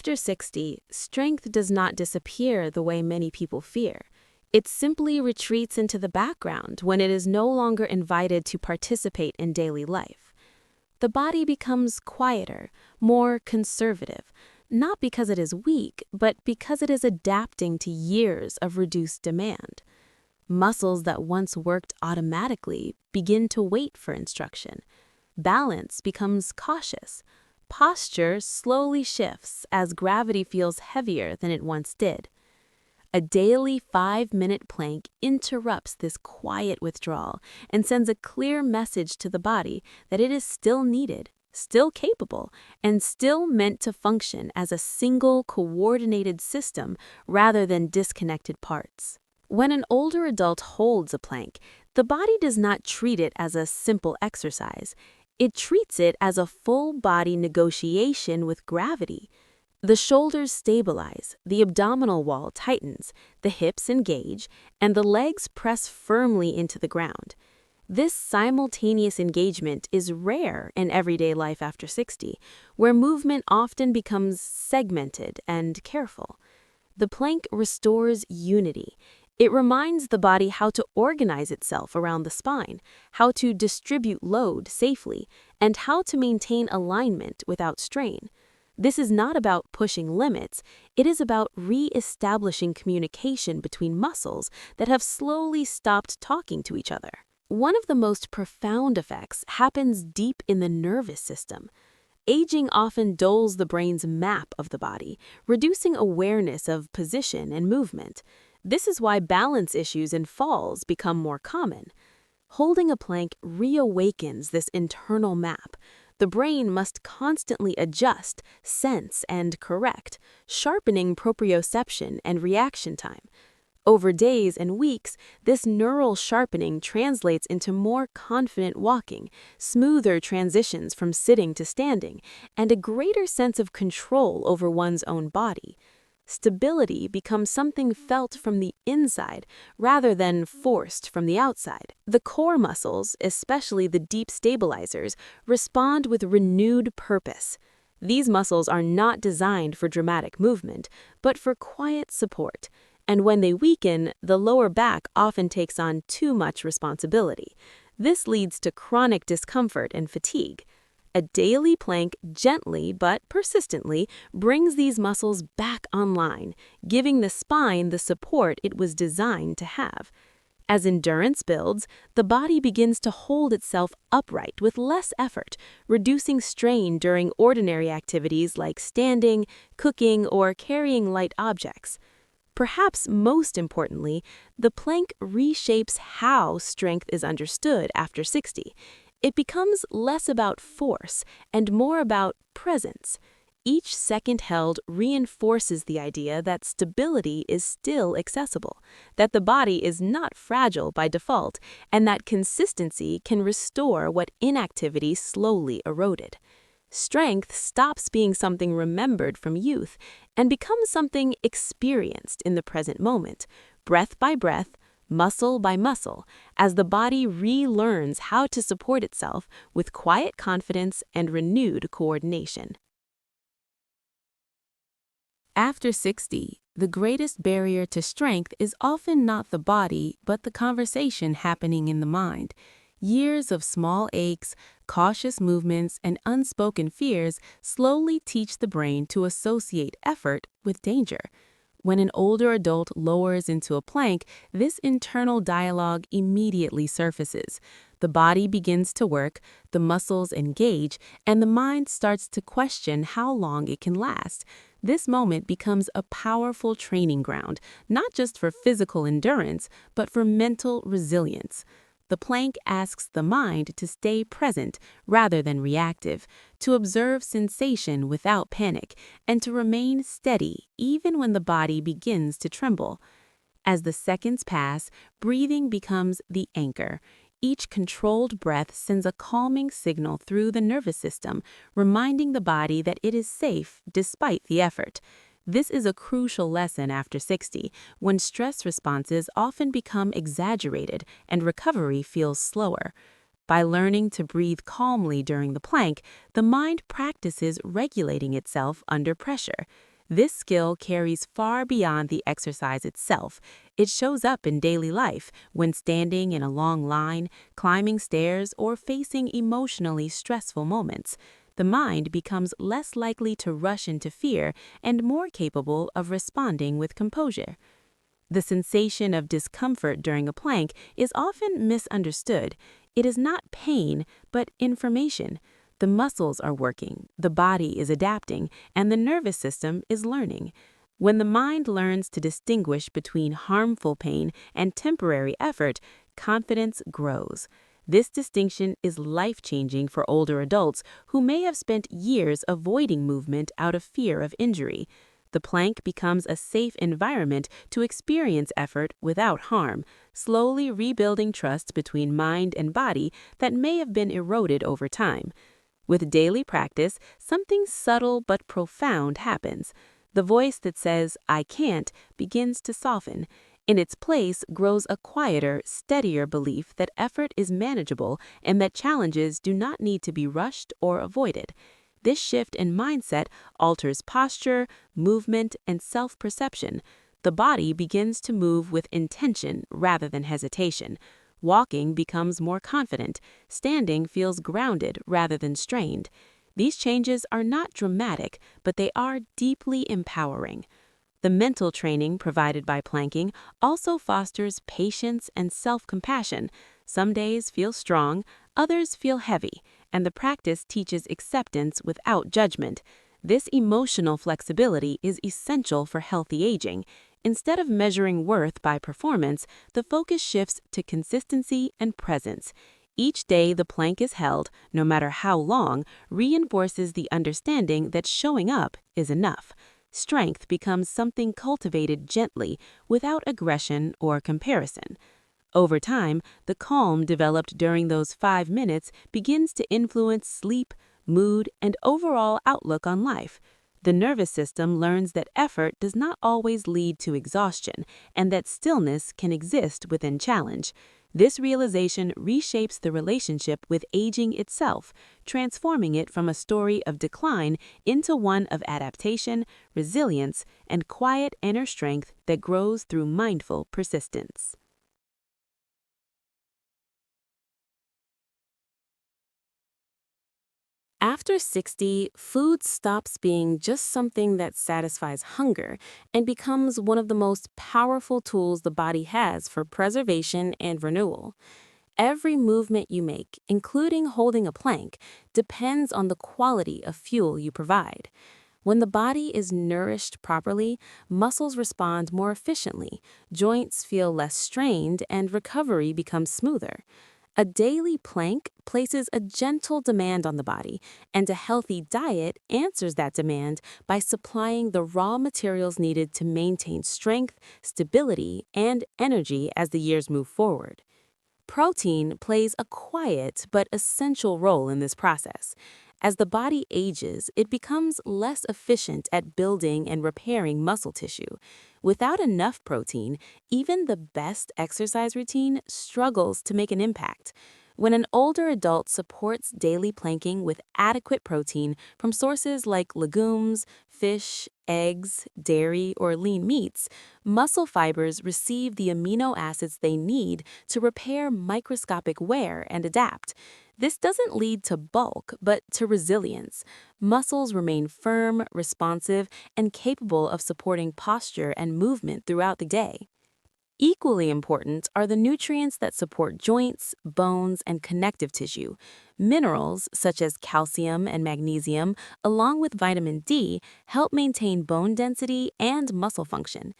After 60, strength does not disappear the way many people fear. It simply retreats into the background when it is no longer invited to participate in daily life. The body becomes quieter, more conservative, not because it is weak, but because it is adapting to years of reduced demand. Muscles that once worked automatically begin to wait for instruction. Balance becomes cautious. Posture slowly shifts as gravity feels heavier than it once did. A daily 5-minute plank interrupts this quiet withdrawal and sends a clear message to the body that it is still needed, still capable, and still meant to function as a single coordinated system rather than disconnected parts. When an older adult holds a plank, the body does not treat it as a simple exercise. It treats it as a full-body negotiation with gravity. The shoulders stabilize, the abdominal wall tightens, the hips engage, and the legs press firmly into the ground. This simultaneous engagement is rare in everyday life after 60, where movement often becomes segmented and careful. The plank restores unity. It reminds the body how to organize itself around the spine, how to distribute load safely, and how to maintain alignment without strain. This is not about pushing limits, it is about re-establishing communication between muscles that have slowly stopped talking to each other. One of the most profound effects happens deep in the nervous system. Aging often dulls the brain's map of the body, reducing awareness of position and movement. This is why balance issues and falls become more common. Holding a plank reawakens this internal map. The brain must constantly adjust, sense, and correct, sharpening proprioception and reaction time. Over days and weeks, this neural sharpening translates into more confident walking, smoother transitions from sitting to standing, and a greater sense of control over one's own body. Stability becomes something felt from the inside rather than forced from the outside. The core muscles, especially the deep stabilizers, respond with renewed purpose. These muscles are not designed for dramatic movement, but for quiet support. And when they weaken, the lower back often takes on too much responsibility. This leads to chronic discomfort and fatigue. A daily plank gently but persistently brings these muscles back online, giving the spine the support it was designed to have. As endurance builds, the body begins to hold itself upright with less effort, reducing strain during ordinary activities like standing, cooking, or carrying light objects. Perhaps most importantly, the plank reshapes how strength is understood after 60. It becomes less about force and more about presence. Each second held reinforces the idea that stability is still accessible, that the body is not fragile by default, and that consistency can restore what inactivity slowly eroded. Strength stops being something remembered from youth and becomes something experienced in the present moment, breath by breath, muscle by muscle, as the body relearns how to support itself with quiet confidence and renewed coordination. After 60, the greatest barrier to strength is often not the body, but the conversation happening in the mind. Years of small aches, cautious movements, and unspoken fears slowly teach the brain to associate effort with danger. When an older adult lowers into a plank, this internal dialogue immediately surfaces. The body begins to work, the muscles engage, and the mind starts to question how long it can last. This moment becomes a powerful training ground, not just for physical endurance, but for mental resilience. The plank asks the mind to stay present rather than reactive, to observe sensation without panic, and to remain steady even when the body begins to tremble. As the seconds pass, breathing becomes the anchor. Each controlled breath sends a calming signal through the nervous system, reminding the body that it is safe despite the effort. This is a crucial lesson after 60, when stress responses often become exaggerated and recovery feels slower. By learning to breathe calmly during the plank, the mind practices regulating itself under pressure. This skill carries far beyond the exercise itself. It shows up in daily life when standing in a long line, climbing stairs, or facing emotionally stressful moments. The mind becomes less likely to rush into fear and more capable of responding with composure. The sensation of discomfort during a plank is often misunderstood. It is not pain, but information. The muscles are working, the body is adapting, and the nervous system is learning. When the mind learns to distinguish between harmful pain and temporary effort, confidence grows. This distinction is life-changing for older adults who may have spent years avoiding movement out of fear of injury. The plank becomes a safe environment to experience effort without harm, slowly rebuilding trust between mind and body that may have been eroded over time. With daily practice, something subtle but profound happens. The voice that says, "I can't," begins to soften. In its place grows a quieter, steadier belief that effort is manageable and that challenges do not need to be rushed or avoided. This shift in mindset alters posture, movement, and self-perception. The body begins to move with intention rather than hesitation. Walking becomes more confident. Standing feels grounded rather than strained. These changes are not dramatic, but they are deeply empowering. The mental training provided by planking also fosters patience and self-compassion. Some days feel strong, others feel heavy, and the practice teaches acceptance without judgment. This emotional flexibility is essential for healthy aging. Instead of measuring worth by performance, the focus shifts to consistency and presence. Each day the plank is held, no matter how long, reinforces the understanding that showing up is enough. Strength becomes something cultivated gently, without aggression or comparison. Over time, the calm developed during those 5 minutes begins to influence sleep, mood, and overall outlook on life. The nervous system learns that effort does not always lead to exhaustion, and that stillness can exist within challenge. This realization reshapes the relationship with aging itself, transforming it from a story of decline into one of adaptation, resilience, and quiet inner strength that grows through mindful persistence. After 60, food stops being just something that satisfies hunger and becomes one of the most powerful tools the body has for preservation and renewal. Every movement you make, including holding a plank, depends on the quality of fuel you provide. When the body is nourished properly, muscles respond more efficiently, joints feel less strained, and recovery becomes smoother. A daily plank places a gentle demand on the body, and a healthy diet answers that demand by supplying the raw materials needed to maintain strength, stability, and energy as the years move forward. Protein plays a quiet but essential role in this process. As the body ages, it becomes less efficient at building and repairing muscle tissue. Without enough protein, even the best exercise routine struggles to make an impact. When an older adult supports daily planking with adequate protein from sources like legumes, fish, eggs, dairy, or lean meats, muscle fibers receive the amino acids they need to repair microscopic wear and adapt. This doesn't lead to bulk, but to resilience. Muscles remain firm, responsive, and capable of supporting posture and movement throughout the day. Equally important are the nutrients that support joints, bones, and connective tissue. Minerals, such as calcium and magnesium, along with vitamin D, help maintain bone density and muscle function.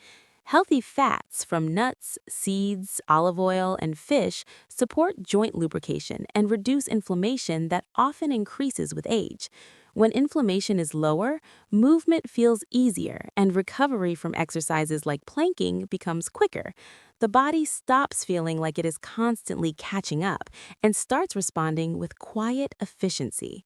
Healthy fats from nuts, seeds, olive oil, and fish support joint lubrication and reduce inflammation that often increases with age. When inflammation is lower, movement feels easier and recovery from exercises like planking becomes quicker. The body stops feeling like it is constantly catching up and starts responding with quiet efficiency.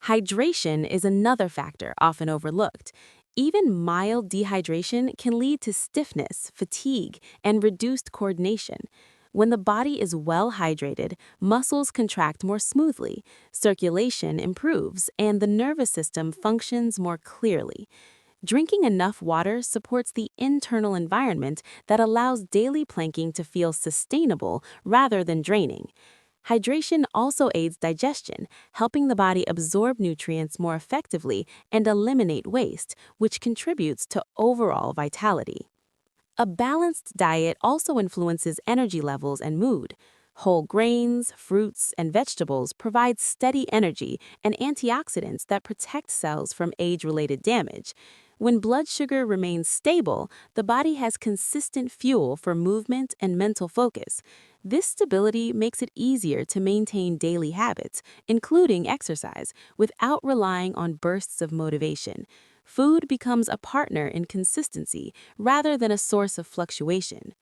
Hydration is another factor often overlooked. Even mild dehydration can lead to stiffness, fatigue, and reduced coordination. When the body is well hydrated, muscles contract more smoothly, circulation improves, and the nervous system functions more clearly. Drinking enough water supports the internal environment that allows daily planking to feel sustainable rather than draining. Hydration also aids digestion, helping the body absorb nutrients more effectively and eliminate waste, which contributes to overall vitality. A balanced diet also influences energy levels and mood. Whole grains, fruits, and vegetables provide steady energy and antioxidants that protect cells from age-related damage. When blood sugar remains stable, the body has consistent fuel for movement and mental focus. This stability makes it easier to maintain daily habits, including exercise, without relying on bursts of motivation. Food becomes a partner in consistency rather than a source of fluctuation.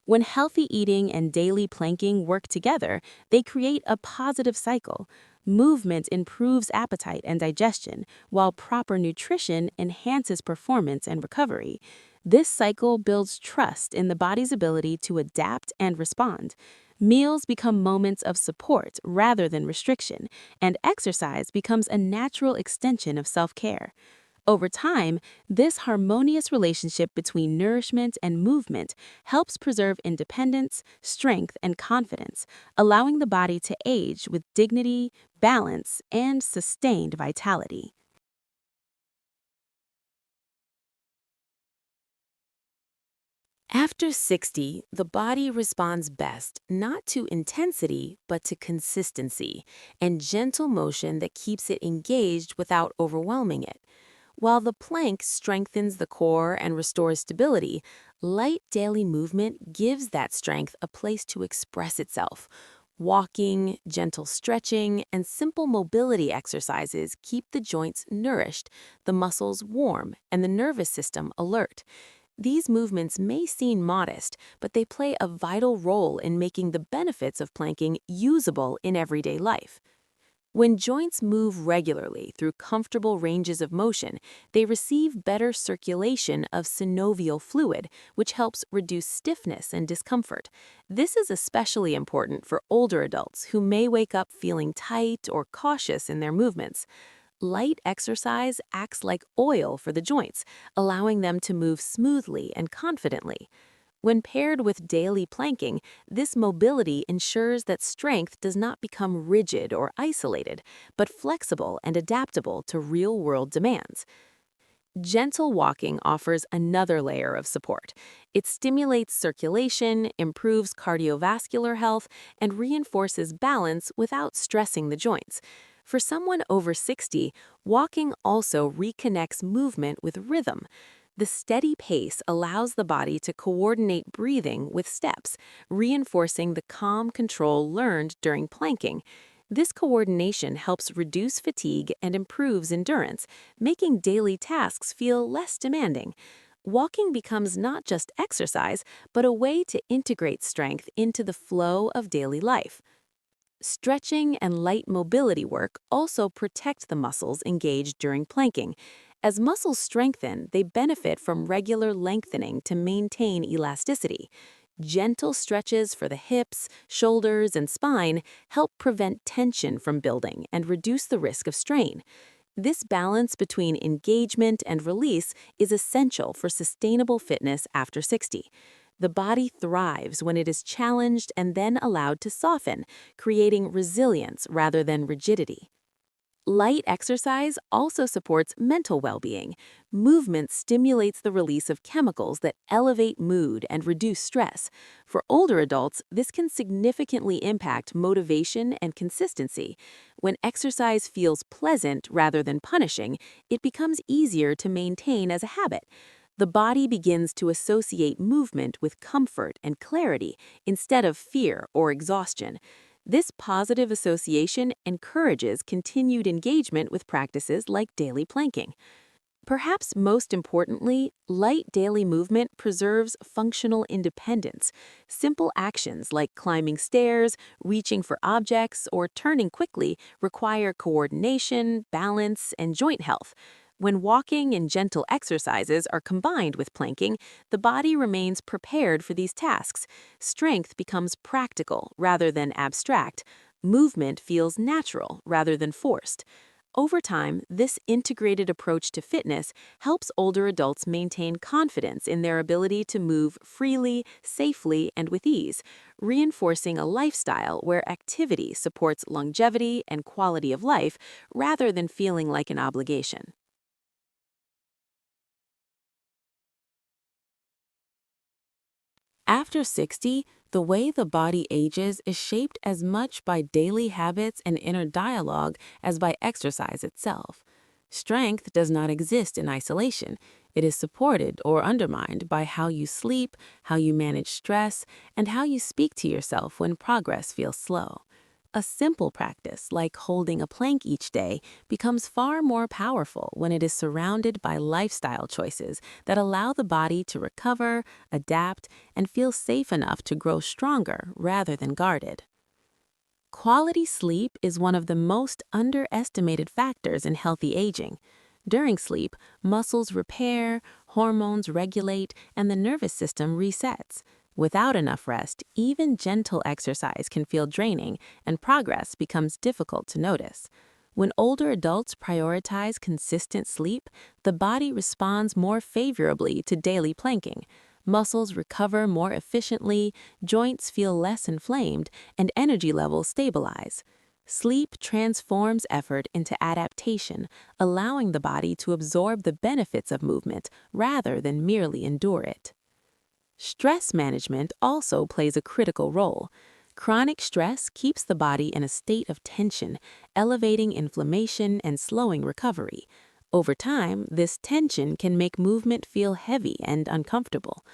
When healthy eating and daily planking work together, they create a positive cycle. Movement improves appetite and digestion, while proper nutrition enhances performance and recovery. This cycle builds trust in the body's ability to adapt and respond. Meals become moments of support rather than restriction, and exercise becomes a natural extension of self-care. Over time, this harmonious relationship between nourishment and movement helps preserve independence, strength, and confidence, allowing the body to age with dignity, balance, and sustained vitality. After 60, the body responds best not to intensity, but to consistency and gentle motion that keeps it engaged without overwhelming it. While the plank strengthens the core and restores stability, light daily movement gives that strength a place to express itself. Walking, gentle stretching, and simple mobility exercises keep the joints nourished, the muscles warm, and the nervous system alert. These movements may seem modest, but they play a vital role in making the benefits of planking usable in everyday life. When joints move regularly through comfortable ranges of motion, they receive better circulation of synovial fluid, which helps reduce stiffness and discomfort. This is especially important for older adults who may wake up feeling tight or cautious in their movements. Light exercise acts like oil for the joints, allowing them to move smoothly and confidently. When paired with daily planking, this mobility ensures that strength does not become rigid or isolated, but flexible and adaptable to real-world demands. Gentle walking offers another layer of support. It stimulates circulation, improves cardiovascular health, and reinforces balance without stressing the joints. For someone over 60, walking also reconnects movement with rhythm. The steady pace allows the body to coordinate breathing with steps, reinforcing the calm control learned during planking. This coordination helps reduce fatigue and improves endurance, making daily tasks feel less demanding. Walking becomes not just exercise, but a way to integrate strength into the flow of daily life. Stretching and light mobility work also protect the muscles engaged during planking. As muscles strengthen, they benefit from regular lengthening to maintain elasticity. Gentle stretches for the hips, shoulders, and spine help prevent tension from building and reduce the risk of strain. This balance between engagement and release is essential for sustainable fitness after 60. The body thrives when it is challenged and then allowed to soften, creating resilience rather than rigidity. Light exercise also supports mental well-being. Movement stimulates the release of chemicals that elevate mood and reduce stress. For older adults, this can significantly impact motivation and consistency. When exercise feels pleasant rather than punishing, it becomes easier to maintain as a habit. The body begins to associate movement with comfort and clarity instead of fear or exhaustion. This positive association encourages continued engagement with practices like daily planking. Perhaps most importantly, light daily movement preserves functional independence. Simple actions like climbing stairs, reaching for objects, or turning quickly require coordination, balance, and joint health. When walking and gentle exercises are combined with planking, the body remains prepared for these tasks. Strength becomes practical rather than abstract. Movement feels natural rather than forced. Over time, this integrated approach to fitness helps older adults maintain confidence in their ability to move freely, safely, and with ease, reinforcing a lifestyle where activity supports longevity and quality of life rather than feeling like an obligation. After 60, the way the body ages is shaped as much by daily habits and inner dialogue as by exercise itself. Strength does not exist in isolation. It is supported or undermined by how you sleep, how you manage stress, and how you speak to yourself when progress feels slow. A simple practice, like holding a plank each day, becomes far more powerful when it is surrounded by lifestyle choices that allow the body to recover, adapt, and feel safe enough to grow stronger rather than guarded. Quality sleep is one of the most underestimated factors in healthy aging. During sleep, muscles repair, hormones regulate, and the nervous system resets. Without enough rest, even gentle exercise can feel draining, and progress becomes difficult to notice. When older adults prioritize consistent sleep, the body responds more favorably to daily planking. Muscles recover more efficiently, joints feel less inflamed, and energy levels stabilize. Sleep transforms effort into adaptation, allowing the body to absorb the benefits of movement rather than merely endure it. Stress management also plays a critical role. Chronic stress keeps the body in a state of tension, elevating inflammation and slowing recovery. Over time, this tension can make movement feel heavy and uncomfortable.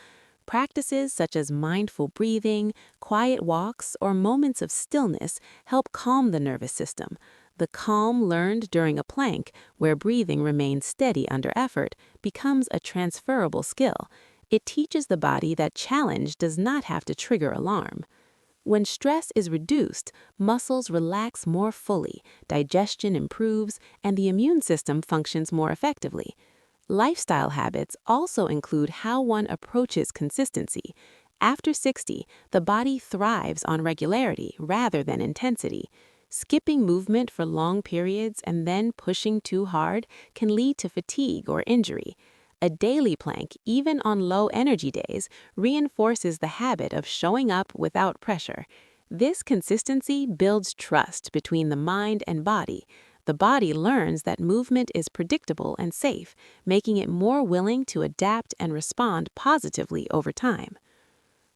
Practices such as mindful breathing, quiet walks, or moments of stillness help calm the nervous system. The calm learned during a plank, where breathing remains steady under effort, becomes a transferable skill. It teaches the body that challenge does not have to trigger alarm. When stress is reduced, muscles relax more fully, digestion improves, and the immune system functions more effectively. Lifestyle habits also include how one approaches consistency. After 60, the body thrives on regularity rather than intensity. Skipping movement for long periods and then pushing too hard can lead to fatigue or injury. A daily plank, even on low energy days, reinforces the habit of showing up without pressure. This consistency builds trust between the mind and body. The body learns that movement is predictable and safe, making it more willing to adapt and respond positively over time.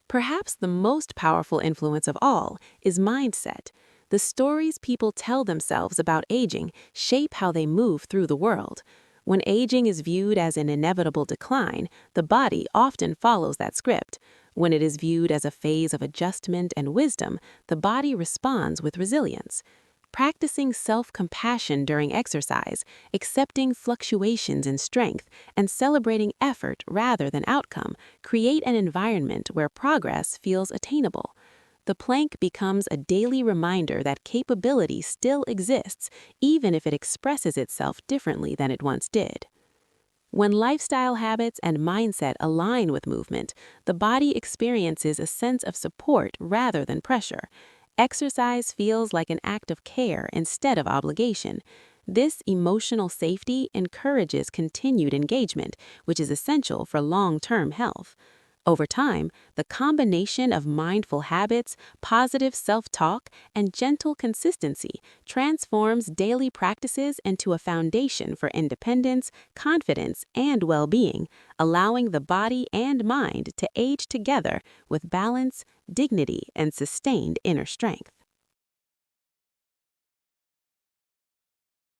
Perhaps the most powerful influence of all is mindset. The stories people tell themselves about aging shape how they move through the world. When aging is viewed as an inevitable decline, the body often follows that script. When it is viewed as a phase of adjustment and wisdom, the body responds with resilience. Practicing self-compassion during exercise, accepting fluctuations in strength, and celebrating effort rather than outcome create an environment where progress feels attainable. The plank becomes a daily reminder that capability still exists, even if it expresses itself differently than it once did. When lifestyle habits and mindset align with movement, the body experiences a sense of support rather than pressure. Exercise feels like an act of care instead of obligation. This emotional safety encourages continued engagement, which is essential for long-term health. Over time, the combination of mindful habits, positive self-talk, and gentle consistency transforms daily practices into a foundation for independence, confidence, and well-being, allowing the body and mind to age together with balance, dignity, and sustained inner strength.